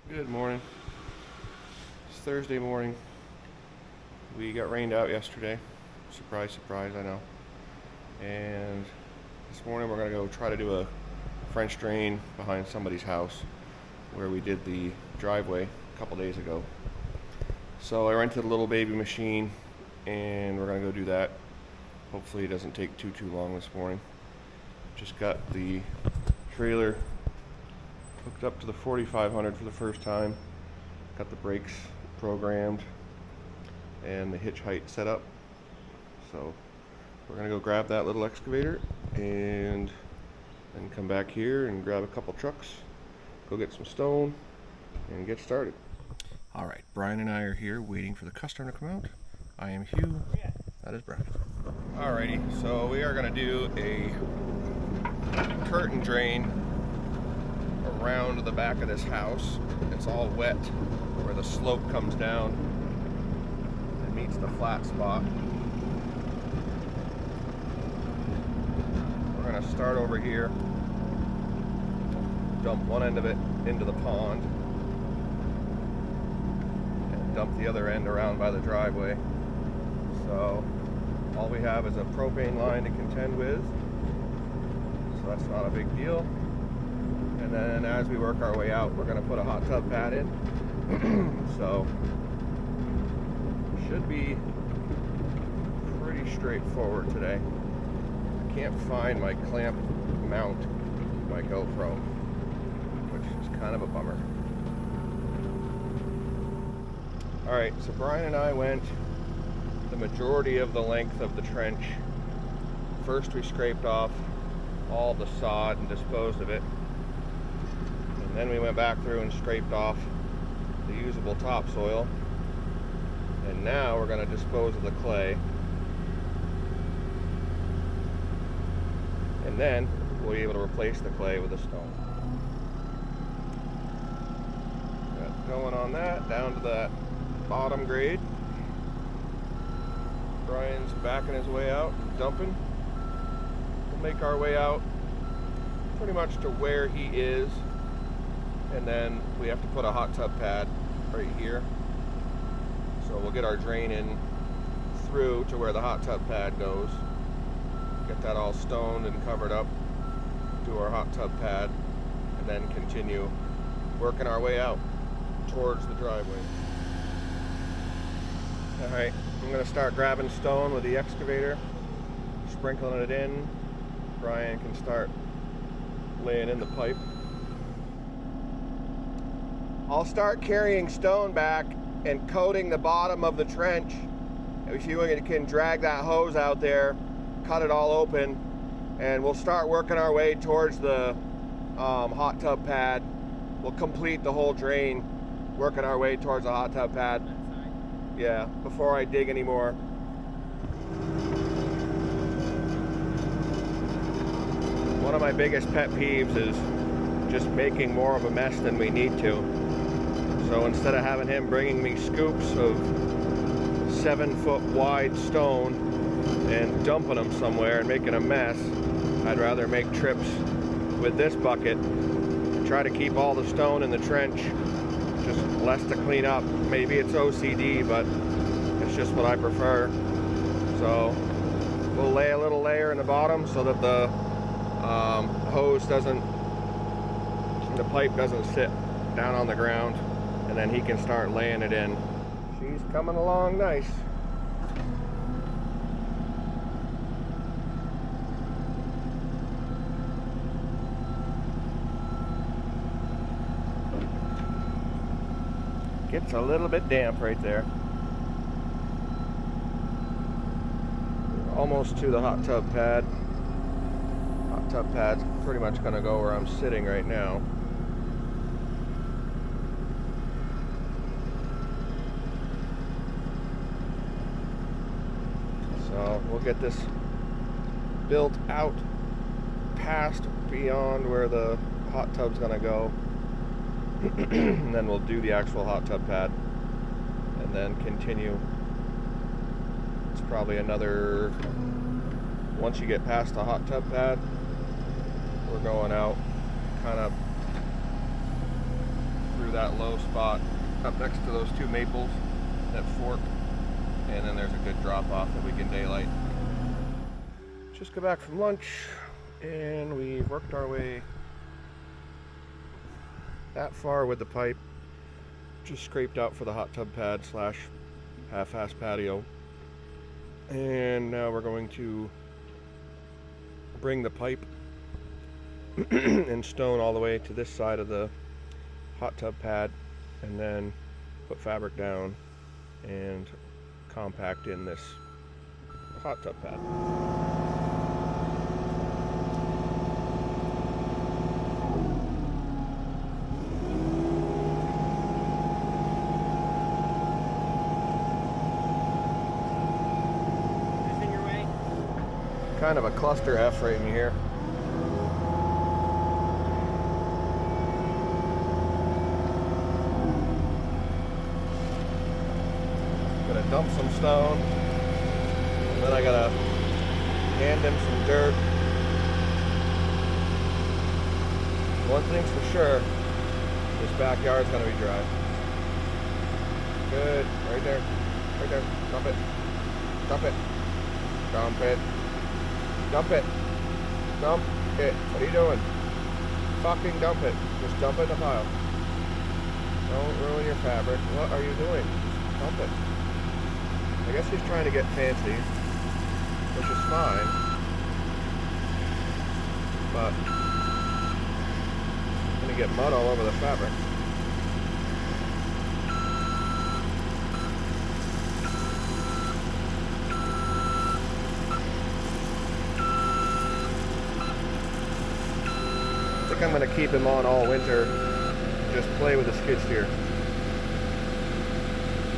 Good morning. It's Thursday morning. We got rained out yesterday. Surprise, surprise, I know. And this morning we're going to go try to do a French drain behind somebody's house where we did the driveway a couple days ago. So I rented a little baby machine and we're going to go do that. Hopefully it doesn't take too long this morning. Just got the trailer hooked up to the 4500 for the first time. Got the brakes programmed and the hitch height set up. So we're gonna go grab that little excavator and then come back here and grab a couple trucks, go get some stone and get started. All right, Brian and I are here waiting for the customer to come out. I am Hugh, that is Brian. Alrighty, so we are gonna do a curtain drain around the back of this house. It's all wet where the slope comes down and meets the flat spot. We're going to start over here, dump one end of it into the pond, and dump the other end around by the driveway. So all we have is a propane line to contend with, so that's not a big deal. And then as we work our way out, we're going to put a hot tub pad in. So should be pretty straightforward today. I can't find my clamp mount to my GoPro, which is kind of a bummer. Alright, so Brian and I went the majority of the length of the trench. First we scraped off all the sod and disposed of it. Then we went back through and scraped off the usable topsoil. And now we're going to dispose of the clay. And then we'll be able to replace the clay with the stone. Got going on that, down to that bottom grade. Brian's backing his way out, dumping. We'll make our way out pretty much to where he is. And then we have to put a hot tub pad right here. So we'll get our drain in through to where the hot tub pad goes. Get that all stoned and covered up, do our hot tub pad, and then continue working our way out towards the driveway. Alright, I'm going to start grabbing stone with the excavator, sprinkling it in. Brian can start laying in the pipe. I'll start carrying stone back and coating the bottom of the trench. If you can drag that hose out there, cut it all open, and we'll start working our way towards the hot tub pad. We'll complete the whole drain, working our way towards the hot tub pad. Yeah, before I dig anymore. One of my biggest pet peeves is just making more of a mess than we need to. So instead of having him bringing me scoops of 7-foot wide stone and dumping them somewhere and making a mess, I'd rather make trips with this bucket and try to keep all the stone in the trench, just less to clean up. Maybe it's OCD, but it's just what I prefer. So we'll lay a little layer in the bottom so that the the pipe doesn't sit down on the ground, and then he can start laying it in. She's coming along nice. Gets a little bit damp right there. Almost to the hot tub pad. Hot tub pad's pretty much gonna go where I'm sitting right now. So we'll get this built out past beyond where the hot tub's gonna go. And then we'll do the actual hot tub pad and then continue. It's probably another, once you get past the hot tub pad, we're going out kind of through that low spot up next to those two maples that fork, and then there's a good drop off that we can daylight. Just got back from lunch and we worked our way that far with the pipe, just scraped out for the hot tub pad slash half-ass patio, and now we're going to bring the pipe and stone all the way to this side of the hot tub pad, and then put fabric down and compact in this hot tub pad. Kind of a cluster F right in here. Gonna dump some stone, and then I gotta hand him some dirt. One thing's for sure, this backyard's gonna be dry. Good, right there, dump it, dump it, dump it. Dump it. Dump it. What are you doing? Fucking dump it. Just dump it in the pile. Don't ruin your fabric. What are you doing? Just dump it. I guess he's trying to get fancy, which is fine. But I'm gonna get mud all over the fabric. I think I'm going to keep him on all winter, just play with the skid steer.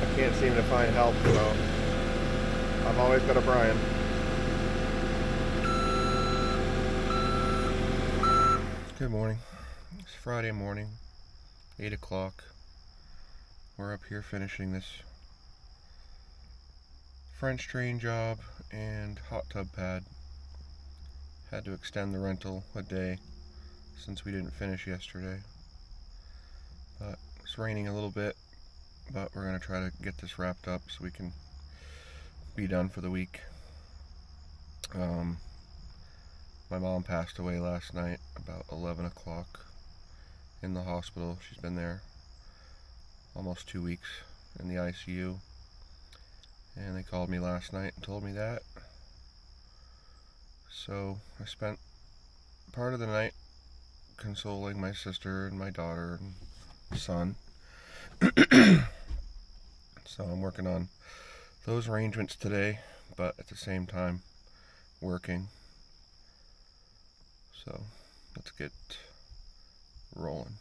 I can't seem to find help, so I've always got a Brian. Good morning. It's Friday morning, 8 o'clock. We're up here finishing this French drain job and hot tub pad. Had to extend the rental a day since we didn't finish yesterday. But it's raining a little bit, but we're going to try to get this wrapped up so we can be done for the week. My mom passed away last night about 11 o'clock in the hospital. She's been there almost 2 weeks in the ICU, and they called me last night and told me that. So I spent part of the night consoling my sister and my daughter and son. So I'm working on those arrangements today, but at the same time working. So let's get rolling.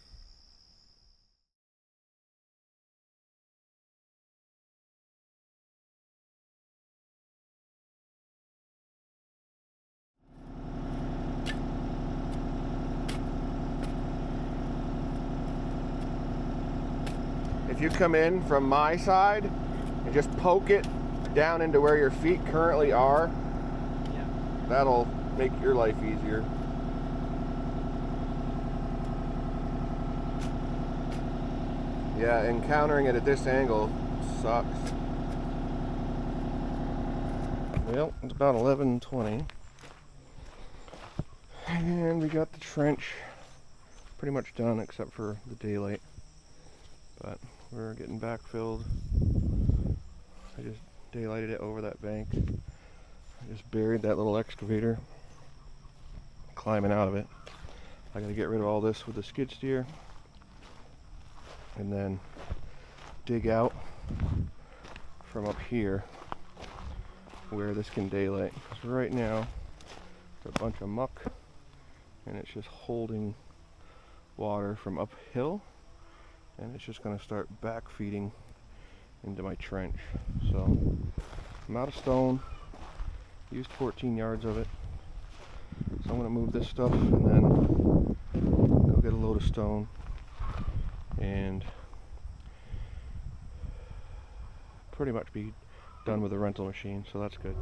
If you come in from my side and just poke it down into where your feet currently are, that'll make your life easier. Yeah, encountering it at this angle sucks. Well, it's about 11:20, and we got the trench pretty much done except for the daylight. But we're getting backfilled. I just daylighted it over that bank. I just buried that little excavator, climbing out of it. I gotta get rid of all this with the skid steer, and then dig out from up here where this can daylight. So right now, it's a bunch of muck, and it's just holding water from uphill, and it's just going to start back feeding into my trench. So I'm out of stone, used 14 yards of it, so I'm going to move this stuff and then go get a load of stone and pretty much be done with the rental machine, so that's good.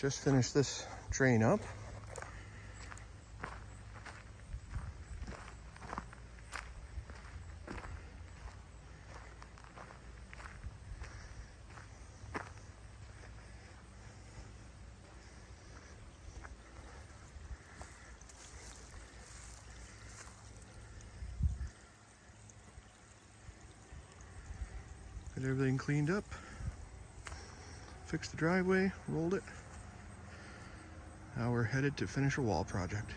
Just finished this drain up. Got everything cleaned up. Fixed the driveway, rolled it. Now we're headed to finish a wall project.